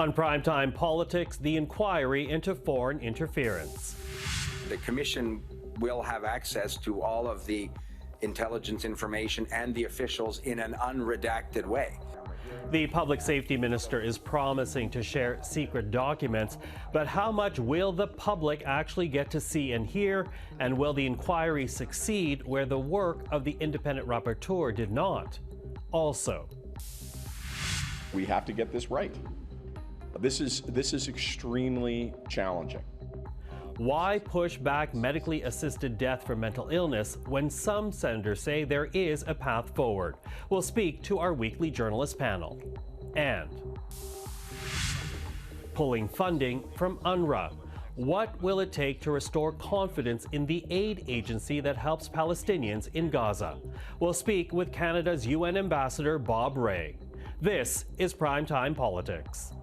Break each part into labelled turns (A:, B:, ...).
A: On PrimeTime Politics, the inquiry into foreign interference.
B: The Commission will have access to all of the intelligence information and the officials in an unredacted way.
A: The Public Safety Minister is promising to share secret documents, but how much will the public actually get to see and hear? And will the inquiry succeed where the work of the independent rapporteur did not? Also,
C: we have to get this right. This is extremely challenging.
A: Why push back medically assisted death for mental illness when some senators say there is a path forward? We'll speak to our weekly journalist panel. And pulling funding from UNRWA. What will it take to restore confidence in the aid agency that helps Palestinians in Gaza? We'll speak with Canada's UN Ambassador Bob Rae. This is PrimeTime Politics.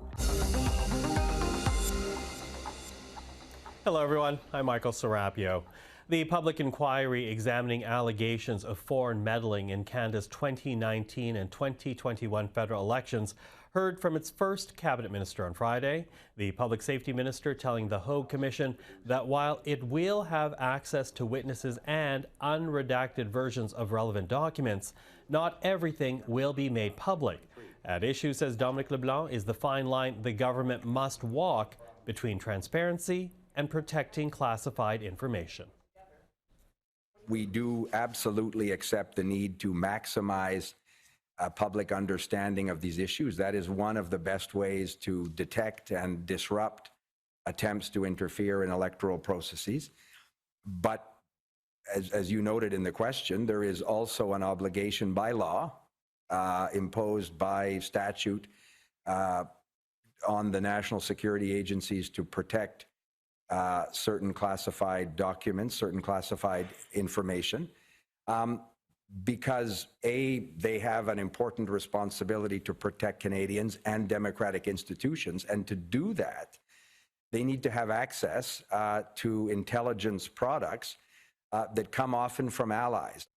A: Hello, everyone. I'm Michael Serapio. The public inquiry examining allegations of foreign meddling in Canada's 2019 and 2021 federal elections heard from its first cabinet minister on Friday. The public safety minister telling the Hague Commission that while it will have access to witnesses and unredacted versions of relevant documents, not everything will be made public. At issue, says Dominic LeBlanc, is the fine line the government must walk between transparency and protecting classified information.
B: We do absolutely accept the need to maximize public understanding of these issues. That is one of the best ways to detect and disrupt attempts to interfere in electoral processes. But as you noted in the question, there is also an obligation by law imposed by statute on the national security agencies to protect certain classified documents, certain classified information, because they have an important responsibility to protect Canadians and democratic institutions. And to do that, they need to have access to intelligence products that come often from allies.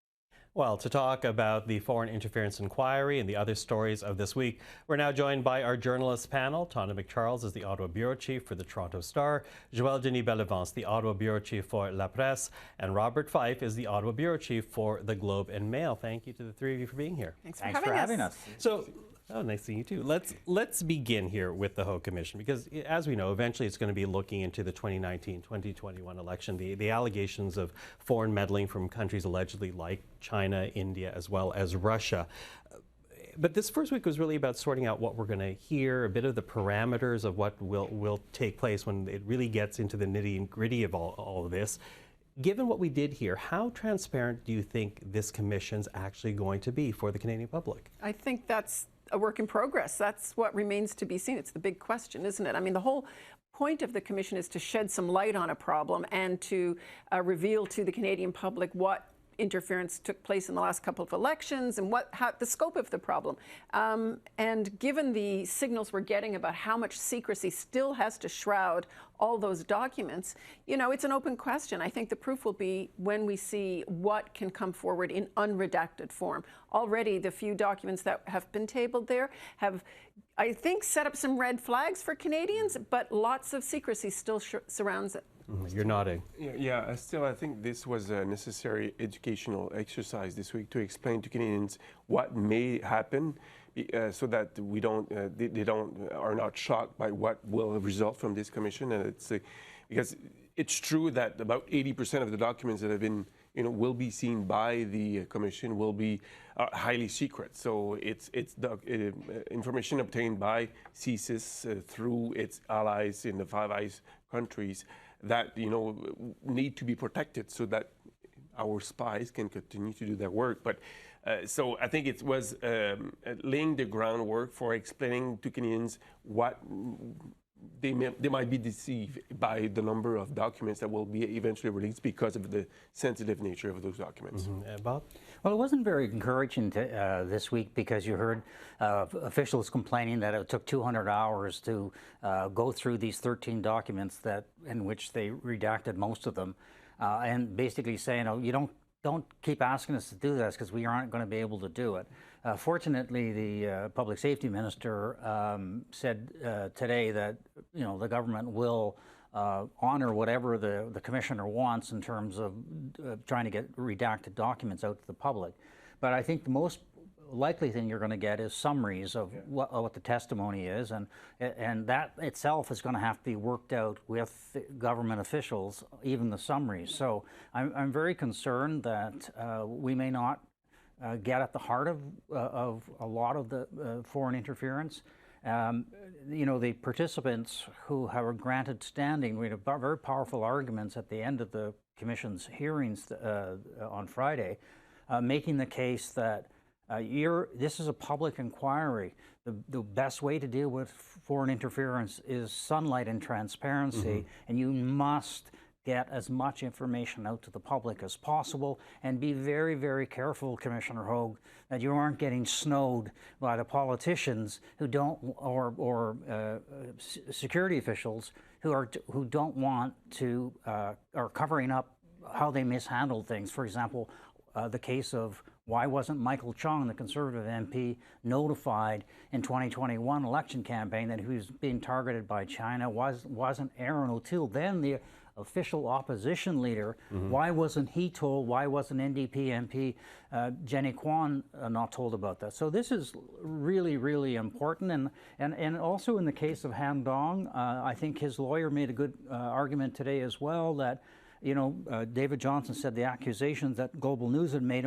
A: Well, to talk about the foreign interference inquiry and the other stories of this week, we're now joined by our journalist panel. Tonda MacCharles is the Ottawa Bureau Chief for the Toronto Star, Joël-Denis Bellavance, the Ottawa Bureau Chief for La Presse, and Robert Fife is the Ottawa Bureau Chief for the Globe and Mail. Thank you to the three of you for being here.
D: Thanks for having us.
A: So, nice seeing you too. Let's begin here with the Hague Commission, because as we know, eventually it's going to be looking into the 2019-2021 election, the allegations of foreign meddling from countries allegedly like China, India, as well as Russia. But this first week was really about sorting out what we're going to hear, a bit of the parameters of what will take place when it really gets into the nitty-gritty of all of this. Given what we did here, how transparent do you think this commission's actually going to be for the Canadian public?
D: I think that's a work in progress. That's what remains to be seen. It's the big question, isn't it? I mean, the whole point of the commission is to shed some light on a problem and to reveal to the Canadian public what interference took place in the last couple of elections and how the scope of the problem. And given the signals we're getting about how much secrecy still has to shroud all those documents, you know, it's an open question. I think the proof will be when we see what can come forward in unredacted form. Already, the few documents that have been tabled there have, I think, set up some red flags for Canadians, but lots of secrecy still surrounds it.
A: You're nodding.
E: Yeah, still, I think this was a necessary educational exercise this week to explain to Canadians what may happen, so that we they are not shocked by what will result from this commission. And it's because it's true that about 80% of the documents that have been, will be seen by the commission will be highly secret. So it's the information obtained by CSIS through its allies in the Five Eyes countries that need to be protected so that our spies can continue to do their work. But so I think it was laying the groundwork for explaining to Canadians what they might be deceived by the number of documents that will be eventually released because of the sensitive nature of those documents.
A: Bob?
F: Well, it wasn't very encouraging this week, because you heard officials complaining that it took 200 hours to go through these 13 documents in which they redacted most of them, and basically saying, you don't don't keep asking us to do this because we aren't going to be able to do it. Fortunately, the public safety minister said today that the government will honor whatever the commissioner wants in terms of trying to get redacted documents out to the public. But I think the most likely thing you're going to get is summaries of what the testimony is, and that itself is going to have to be worked out with government officials, even the summaries. So I'm very concerned that we may not get at the heart of a lot of the foreign interference. The participants who have granted standing, we had very powerful arguments at the end of the Commission's hearings on Friday, making the case that this is a public inquiry. The best way to deal with foreign interference is sunlight and transparency, and you must get as much information out to the public as possible, and be very, very careful, Commissioner Hogue, that you aren't getting snowed by the politicians who don't, or security officials who don't want to, are covering up how they mishandled things. For example, the case of why wasn't Michael Chung, the Conservative MP, notified in 2021 election campaign that he was being targeted by China? Wasn't Aaron O'Toole, then the official opposition leader, why wasn't he told? Why wasn't NDP MP Jenny Kwan not told about that? So this is really, really important. And also in the case of Han Dong, I think his lawyer made a good argument today as well, that David Johnson said the accusations that Global News had made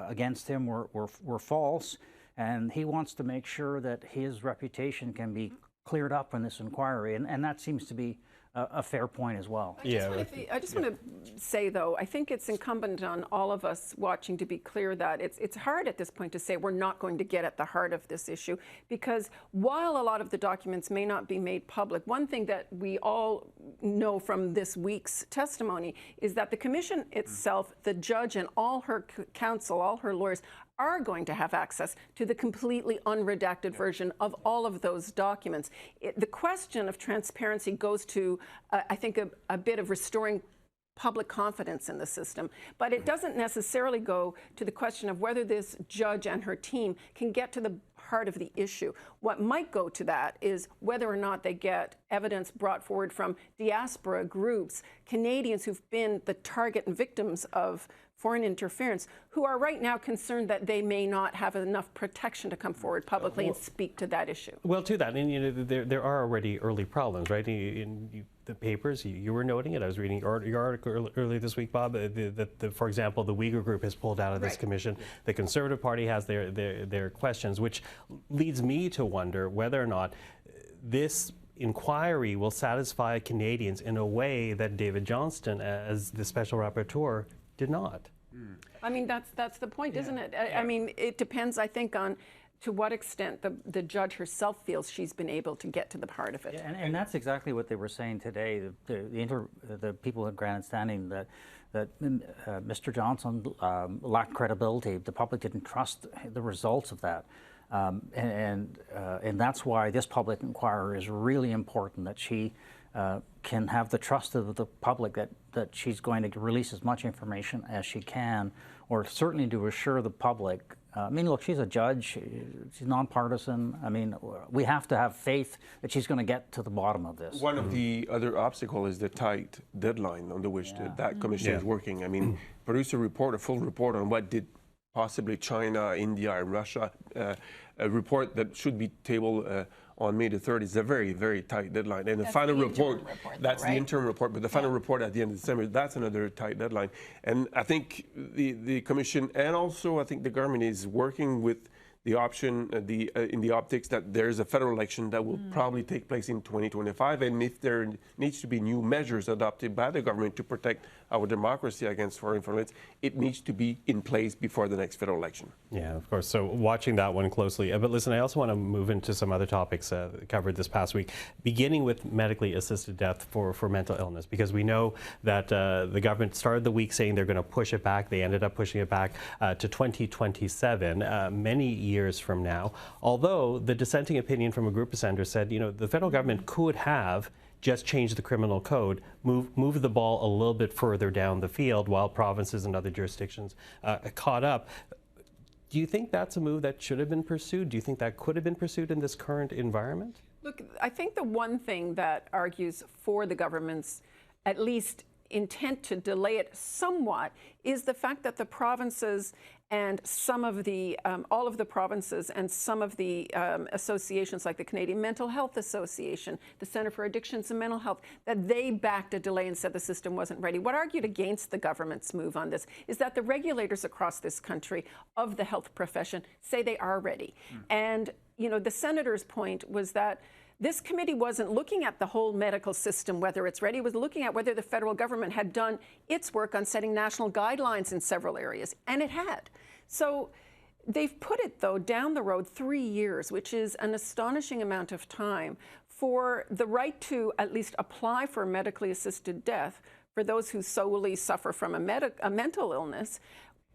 F: against him were false, and he wants to make sure that his reputation can be cleared up in this inquiry, and that seems to be a fair point as well.
D: I just want to say, though, I think it's incumbent on all of us watching to be clear that it's hard at this point to say we're not going to get at the heart of this issue, because while a lot of the documents may not be made public, one thing that we all know from this week's testimony is that the Commission itself, the judge and all her counsel, all her lawyers, are going to have access to the completely unredacted version of all of those documents. The question of transparency goes to, I think, a bit of restoring public confidence in the system, but it doesn't necessarily go to the question of whether this judge and her team can get to the heart of the issue. What might go to that is whether or not they get evidence brought forward from diaspora groups, Canadians who've been the target and victims of foreign interference, who are right now concerned that they may not have enough protection to come forward publicly and speak to that issue.
A: Well, to that, and there are already early problems, right? In the papers, you were noting it. I was reading your article earlier this week, Bob. For example, the Uyghur group has pulled out of this commission. The Conservative Party has their questions, which leads me to wonder whether or not this inquiry will satisfy Canadians in a way that David Johnston, as the special rapporteur, did not.
D: I mean, that's the point, isn't it? I mean, it depends, I think, on to what extent the judge herself feels she's been able to get to the heart of it.
F: Yeah, and that's exactly what they were saying today. The people at grandstanding that Mr. Johnson lacked credibility. The public didn't trust the results of that. And that's why this public inquiry is really important, that she can have the trust of the public that she's going to release as much information as she can, or certainly to assure the public. I mean, look, she's a judge, she's nonpartisan. I mean, we have to have faith that she's going to get to the bottom of this.
E: One of the other obstacles is the tight deadline under which that commission is working. I mean, produce a report, a full report on what did possibly China, India, and Russia, a report that should be tabled on May the 3rd is a very, very tight deadline. And the final report, that's the interim report, but the final report at the end of December, that's another tight deadline. And I think the Commission, and also I think the government, is working with the option, in the optics that there's a federal election that will probably take place in 2025, and if there needs to be new measures adopted by the government to protect our democracy against foreign influence, it needs to be in place before the next federal election.
A: Yeah, of course. So watching that one closely. But listen, I also want to move into some other topics covered this past week, beginning with medically assisted death for mental illness, because we know that the government started the week saying they're going to push it back. They ended up pushing it back to 2027, many years from now. Although the dissenting opinion from a group of senators said, the federal government could have just change the criminal code, move the ball a little bit further down the field while provinces and other jurisdictions caught up. Do you think that's a move that should have been pursued? Do you think that could have been pursued in this current environment?
D: Look, I think the one thing that argues for the government's at least intent to delay it somewhat is the fact that the provinces and some of the, all of the provinces and some of the associations like the Canadian Mental Health Association, the Centre for Addictions and Mental Health, that they backed a delay and said the system wasn't ready. What argued against the government's move on this is that the regulators across this country of the health profession say they are ready. And, you know, the senator's point was that this committee wasn't looking at the whole medical system, whether it's ready. It was looking at whether the federal government had done its work on setting national guidelines in several areas, and it had. So they've put it, though, down the road 3 years, which is an astonishing amount of time for the right to at least apply for medically assisted death for those who solely suffer from a mental illness,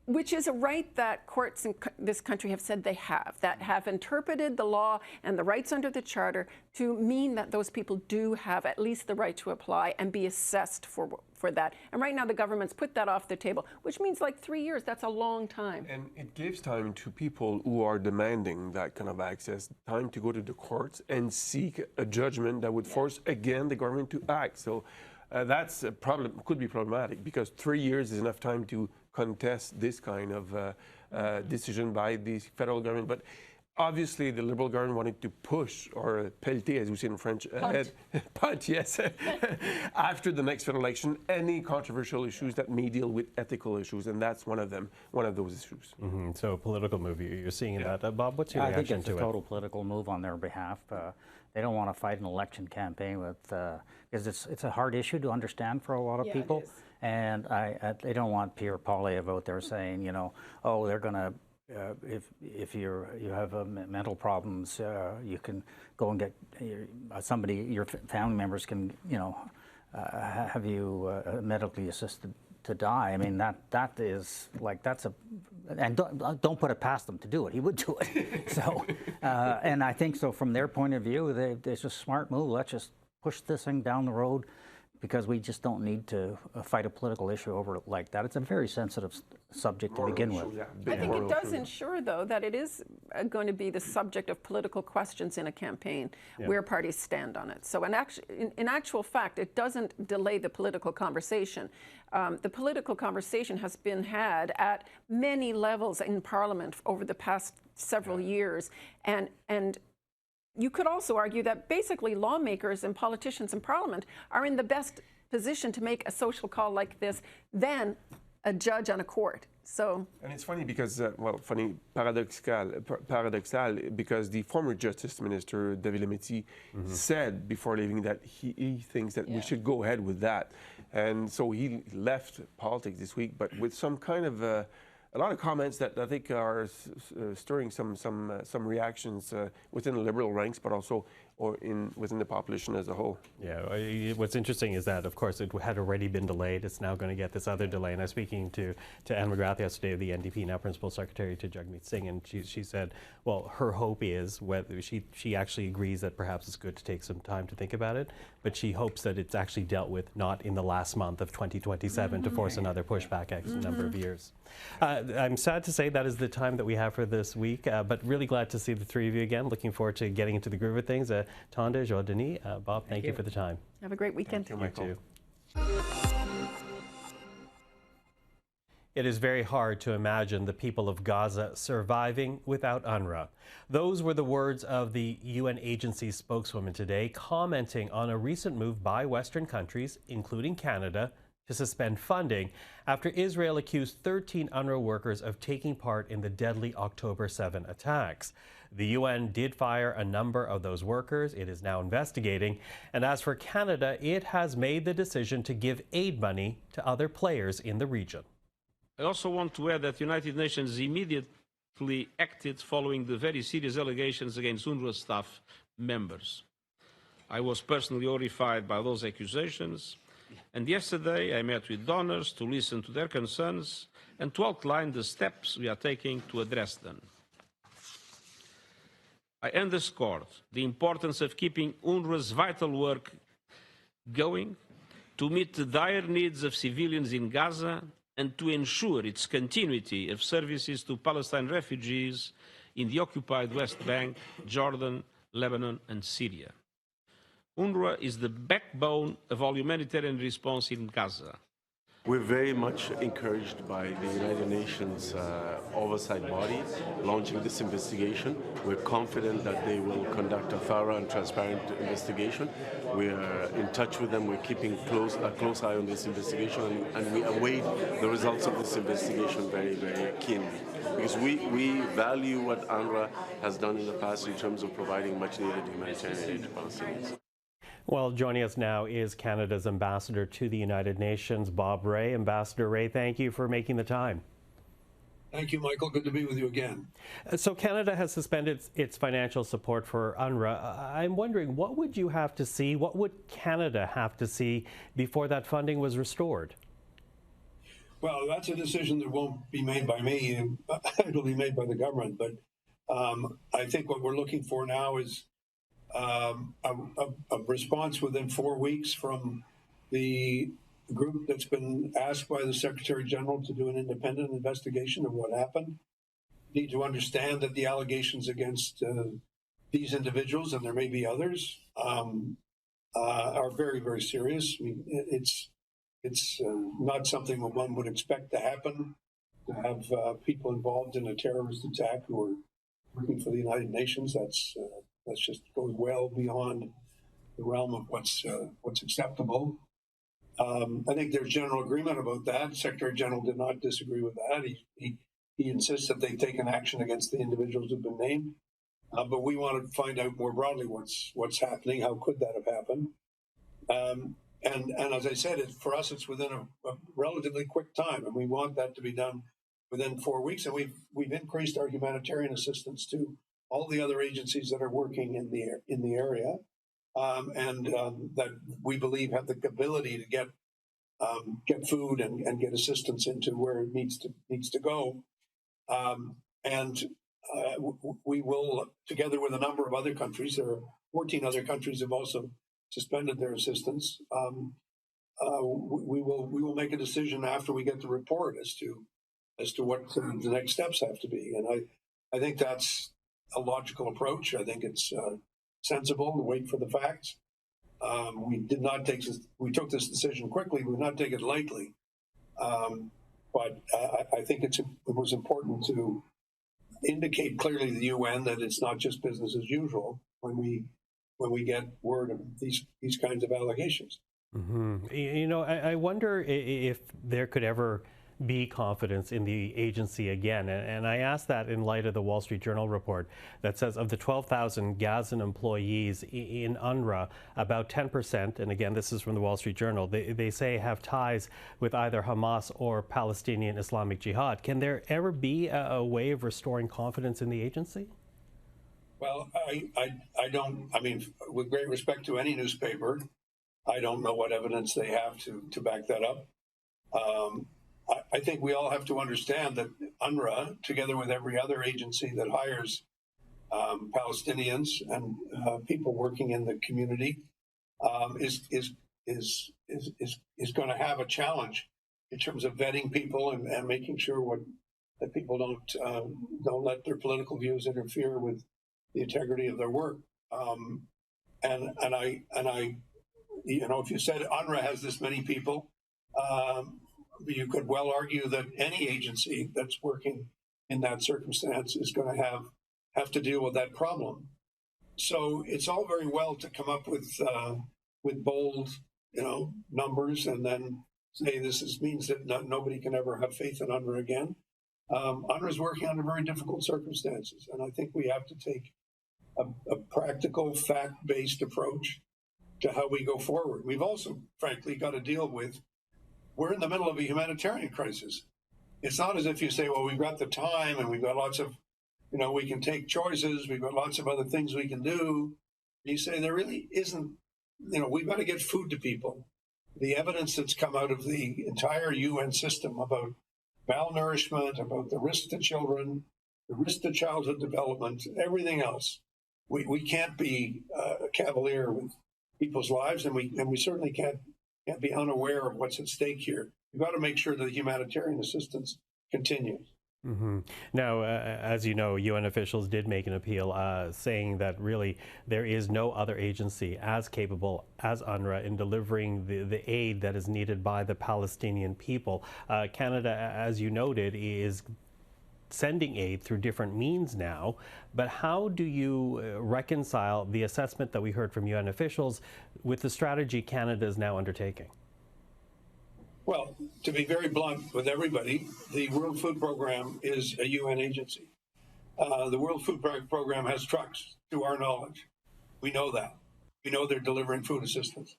D: which is a right that courts in this country have said they have, that have interpreted the law and the rights under the Charter to mean that those people do have at least the right to apply and be assessed for that. And right now the government's put that off the table, which means like 3 years. That's a long time.
E: And it gives time to people who are demanding that kind of access, time to go to the courts and seek a judgment that would force, again, the government to act. So that's a problem, could be problematic, because 3 years is enough time to contest this kind of decision by the federal government. But obviously the Liberal government wanted to push, or pelleter, as we say in French, punt, yes, after the next federal election, any controversial issues that may deal with ethical issues, and that's one of them, one of those issues.
A: So a political move, you're seeing in that. Bob, what's your reaction to it?
F: I think it's a total political move on their behalf. They don't want to fight an election campaign with, because it's a hard issue to understand for a lot of people. And they don't want Pierre Poilievre out there saying, you know, oh, they're going to, if you have mental problems, you can go and get somebody, your family members can, you know, have you medically assisted to die. I mean, that is like, that's a, and don't put it past them to do it. He would do it. So, and I think so from their point of view, it's a smart move. Let's just push this thing down the road, because we just don't need to fight a political issue over it like that. It's a very sensitive subject to begin with.
D: I think it does ensure, though, that it is going to be the subject of political questions in a campaign where parties stand on it. So in actual fact, it doesn't delay the political conversation. The political conversation has been had at many levels in Parliament over the past several years. And you could also argue that basically lawmakers and politicians in Parliament are in the best position to make a social call like this than a judge on a court. So, and
E: it's funny because, paradoxal, because the former Justice Minister, David Lametti, said before leaving that he thinks that we should go ahead with that. And so he left politics this week, but with some kind of a lot of comments that I think are stirring some reactions within the Liberal ranks, but also within the population as a whole.
A: Yeah, what's interesting is that, of course, it had already been delayed. It's now going to get this other delay. And I was speaking to Anne McGrath yesterday, the NDP, now Principal Secretary to Jagmeet Singh, and she said, well, her hope is, whether she actually agrees that perhaps it's good to take some time to think about it, but she hopes that it's actually dealt with not in the last month of 2027 to force another pushback X number of years. I'm sad to say that is the time that we have for this week, but really glad to see the three of you again. Looking forward to getting into the groove of things. Tonda, Joël-Denis, Bob, thank you for the time.
D: Have a great weekend.
A: Thank you. It is very hard to imagine the people of Gaza surviving without UNRWA. Those were the words of the UN agency's spokeswoman today, commenting on a recent move by Western countries, including Canada, to suspend funding after Israel accused 13 UNRWA workers of taking part in the deadly October 7 attacks. The UN did fire a number of those workers. It is now investigating. And as for Canada, it has made the decision to give aid money to other players in the region.
G: I also want to add that the United Nations immediately acted following the very serious allegations against UNRWA staff members. I was personally horrified by those accusations, and yesterday I met with donors to listen to their concerns and to outline the steps we are taking to address them. I underscored the importance of keeping UNRWA's vital work going to meet the dire needs of civilians in Gaza and to ensure its continuity of services to Palestine refugees in the occupied West Bank, Jordan, Lebanon, and Syria. UNRWA is the backbone of all humanitarian response in Gaza.
H: We're very much encouraged by the United Nations oversight body launching this investigation. We're confident that they will conduct a thorough and transparent investigation. We're in touch with them. We're keeping a close eye on this investigation, and we await the results of this investigation very, very keenly. Because we value what UNRWA has done in the past in terms of providing much-needed humanitarian aid to Palestinians.
A: Well, joining us now is Canada's ambassador to the United Nations, Bob Rae. Ambassador Rae, thank you for making the time.
I: Thank you, Michael. Good to be with you again.
A: So Canada has suspended its financial support for UNRWA. I'm wondering, what would you have to see, what would Canada have to see before that funding was restored?
I: Well, that's a decision that won't be made by me. It'll be made by the government. But I think what we're looking for now is a response within 4 weeks from the group that's been asked by the Secretary General to do an independent investigation of what happened. We need to understand that the allegations against these individuals, and there may be others, are very, very serious. I mean, it's not something that one would expect to happen, to have people involved in a terrorist attack who are working for the United Nations. That's just goes well beyond the realm of what's acceptable. I think there's general agreement about that. Secretary General did not disagree with that. He insists that they've taken action against the individuals who've been named. But we want to find out more broadly what's happening. How could that have happened? And as I said, for us, it's within a relatively quick time, and we want that to be done within 4 weeks. And we've increased our humanitarian assistance to all the other agencies that are working in the area, and that we believe have the ability to get food and get assistance into where it needs to go. We will, together with a number of other countries, there are 14 other countries have also suspended their assistance. We will make a decision after we get the report as to what the next steps have to be. And I think that's a logical approach. I think it's sensible to wait for the facts. We took this decision quickly. We did not take it lightly. But I think it was important to indicate clearly to the UN that it's not just business as usual when we get word of these kinds of allegations.
A: Mm-hmm. You know, I wonder if there could ever be confidence in the agency again. And I ask that in light of the Wall Street Journal report that says of the 12,000 Gazan employees in UNRWA, about 10%, and again, this is from the Wall Street Journal, they say have ties with either Hamas or Palestinian Islamic Jihad. Can there ever be a way of restoring confidence in the agency?
I: Well, I don't, I mean, with great respect to any newspaper, I don't know what evidence they have to back that up. I think we all have to understand that UNRWA, together with every other agency that hires Palestinians and people working in the community, is going to have a challenge in terms of vetting people and making sure that people don't let their political views interfere with the integrity of their work. And I, you know, if you said UNRWA has this many people, you could well argue that any agency that's working in that circumstance is going to have to deal with that problem. So it's all very well to come up with bold, you know, numbers and then say means that nobody can ever have faith in UNRWA again. UNRWA is working under very difficult circumstances, and I think we have to take a practical, fact-based approach to how we go forward. We've also, frankly, got to deal with, we're in the middle of a humanitarian crisis. It's not as if you say, well, we've got the time and we've got lots of, you know, we can take choices, we've got lots of other things we can do. You say there really isn't, you know, we've got to get food to people. The evidence that's come out of the entire UN system about malnourishment, about the risk to children, the risk to childhood development, everything else. We can't be cavalier people's lives, and we certainly can't be unaware of what's at stake here. We've got to make sure that the humanitarian assistance continues.
A: Mm-hmm. Now, as you know, UN officials did make an appeal saying that really there is no other agency as capable as UNRWA in delivering the aid that is needed by the Palestinian people. Canada, as you noted, is sending aid through different means now, but how do you reconcile the assessment that we heard from UN officials with the strategy Canada is now undertaking?
I: Well, to be very blunt with everybody, the World Food Program is a UN agency. The World Food Program has trucks, to our knowledge. We know that. We know they're delivering food assistance.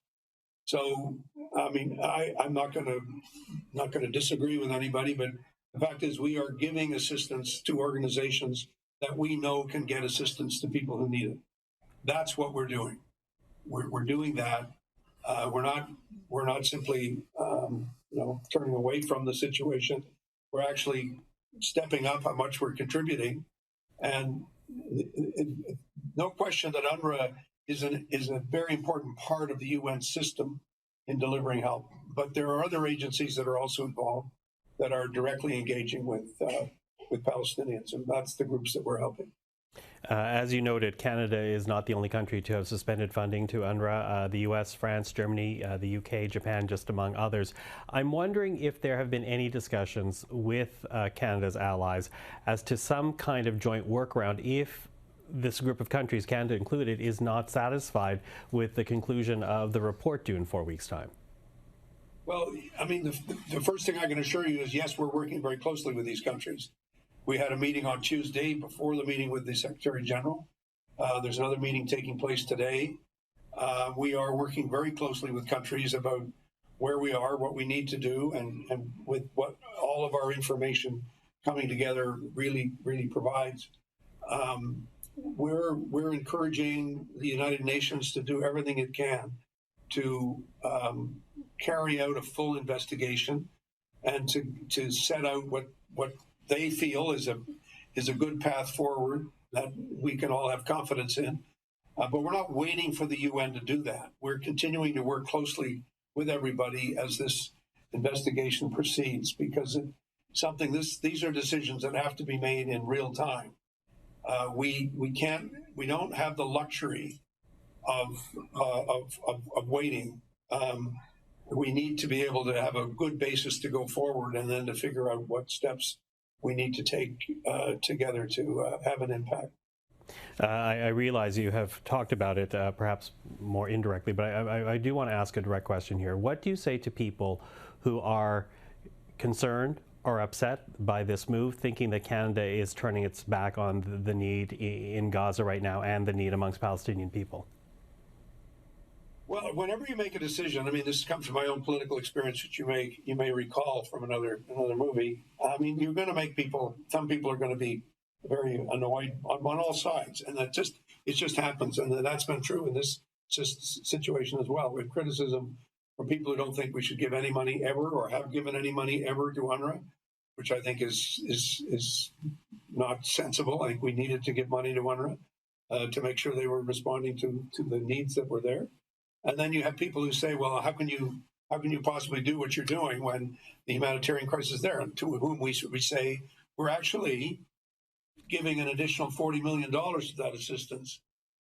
I: So, I mean, I'm not going to disagree with anybody, but the fact is we are giving assistance to organizations that we know can get assistance to people who need it. That's what we're doing. We're doing that. We're not simply turning away from the situation. We're actually stepping up how much we're contributing, and no question that UNRWA is a very important part of the UN system in delivering help. But there are other agencies that are also involved that are directly engaging with Palestinians, and that's the groups that we're helping.
A: As you noted, Canada is not the only country to have suspended funding to UNRWA. The US, France, Germany, the UK, Japan, just among others. I'm wondering if there have been any discussions with Canada's allies as to some kind of joint workaround if this group of countries, Canada included, is not satisfied with the conclusion of the report due in 4 weeks' time.
I: Well, I mean, the first thing I can assure you is, yes, we're working very closely with these countries. We had a meeting on Tuesday before the meeting with the Secretary General. There's another meeting taking place today. We are working very closely with countries about where we are, what we need to do, and with what all of our information coming together really provides. We're encouraging the United Nations to do everything it can to carry out a full investigation and to set out what they feel is a good path forward that we can all have confidence in. But we're not waiting for the UN to do that. We're continuing to work closely with everybody as this investigation proceeds, because these are decisions that have to be made in real time. We don't have the luxury of waiting. We need to be able to have a good basis to go forward, and then to figure out what steps we need to take together to have an impact.
A: I realize you have talked about it perhaps more indirectly, but I do want to ask a direct question here. What do you say to people who are concerned or upset by this move, thinking that Canada is turning its back on the need in Gaza right now and the need amongst Palestinian people?
I: Well, whenever you make a decision, I mean, this comes from my own political experience, which you may recall from another movie. I mean, you're going to make some people are going to be very annoyed on all sides, and it just happens, and that's been true in this situation as well. With criticism from people who don't think we should give any money ever, or have given any money ever to UNRWA, which I think is not sensible. I think we needed to give money to UNRWA to make sure they were responding to the needs that were there. And then you have people who say, well, how can you possibly do what you're doing when the humanitarian crisis is there? And to whom we say, we're actually giving an additional $40 million to that assistance.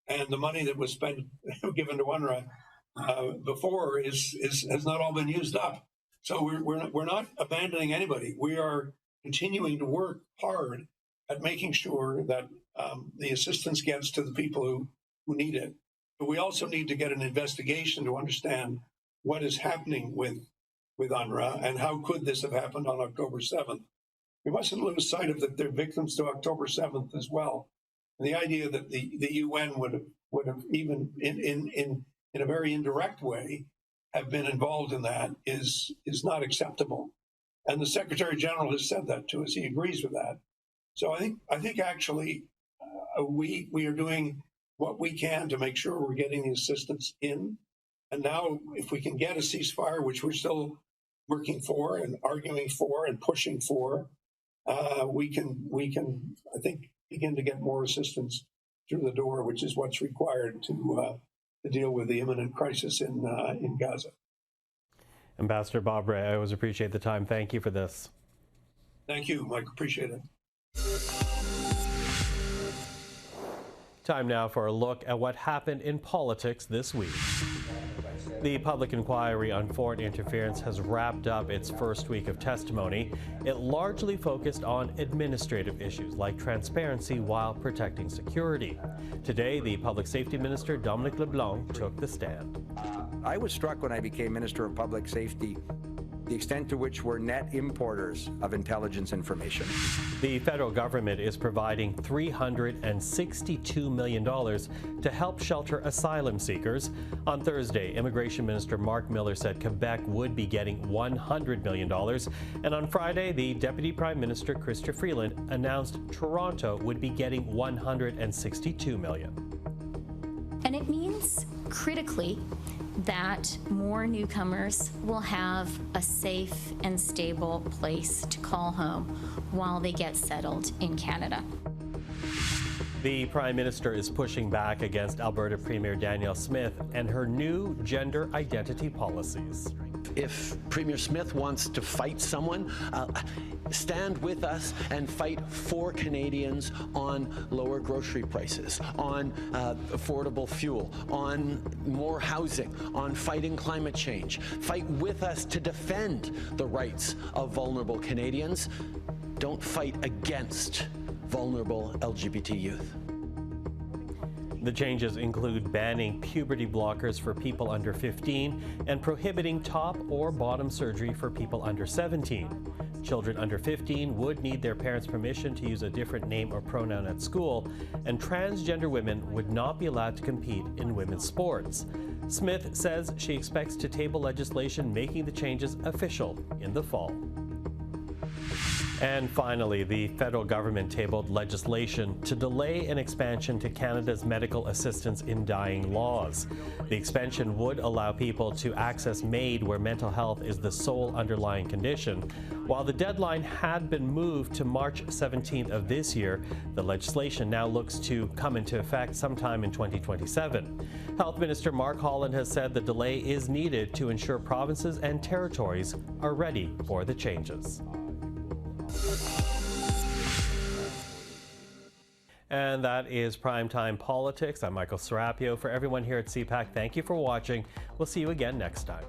I: And the money that was given to UNRWA before has not all been used up. So we're not abandoning anybody. We are continuing to work hard at making sure that the assistance gets to the people who need it. But we also need to get an investigation to understand what is happening with UNRWA and how could this have happened on October 7th. We mustn't lose sight of that they're victims to October 7th as well. And the idea that the UN would have even in a very indirect way have been involved in that is not acceptable. And the Secretary General has said that to us. He agrees with that. So I think actually we are doing what we can to make sure we're getting the assistance in. And now, if we can get a ceasefire, which we're still working for and arguing for and pushing for, we can, I think, begin to get more assistance through the door, which is what's required to to deal with the imminent crisis in Gaza.
A: Ambassador Bob Ray, I always appreciate the time. Thank you for this.
I: Thank you, Mike. Appreciate it.
A: Time now for a look at what happened in politics this week. The public inquiry on foreign interference has wrapped up its first week of testimony. It largely focused on administrative issues like transparency while protecting security. Today, the Public Safety Minister, Dominic LeBlanc, took the stand.
B: I was struck when I became Minister of Public Safety the extent to which we're net importers of intelligence information.
A: The federal government is providing $362 million to help shelter asylum seekers. On Thursday, Immigration Minister Mark Miller said Quebec would be getting $100 million. And on Friday, the Deputy Prime Minister, Chrystia Freeland, announced Toronto would be getting $162 million.
J: And it means, critically, that more newcomers will have a safe and stable place to call home while they get settled in Canada.
A: The Prime Minister is pushing back against Alberta Premier Danielle Smith and her new gender identity policies.
K: If Premier Smith wants to fight someone, stand with us and fight for Canadians on lower grocery prices, on affordable fuel, on more housing, on fighting climate change. Fight with us to defend the rights of vulnerable Canadians. Don't fight against vulnerable LGBT youth.
A: The changes include banning puberty blockers for people under 15 and prohibiting top or bottom surgery for people under 17. Children under 15 would need their parents' permission to use a different name or pronoun at school, and transgender women would not be allowed to compete in women's sports. Smith says she expects to table legislation making the changes official in the fall. And finally, the federal government tabled legislation to delay an expansion to Canada's medical assistance in dying laws. The expansion would allow people to access MAID where mental health is the sole underlying condition. While the deadline had been moved to March 17th of this year, the legislation now looks to come into effect sometime in 2027. Health Minister Mark Holland has said the delay is needed to ensure provinces and territories are ready for the changes. And that is Primetime Politics. I'm Michael Serapio. For everyone here at CPAC, thank you for watching. We'll see you again next time.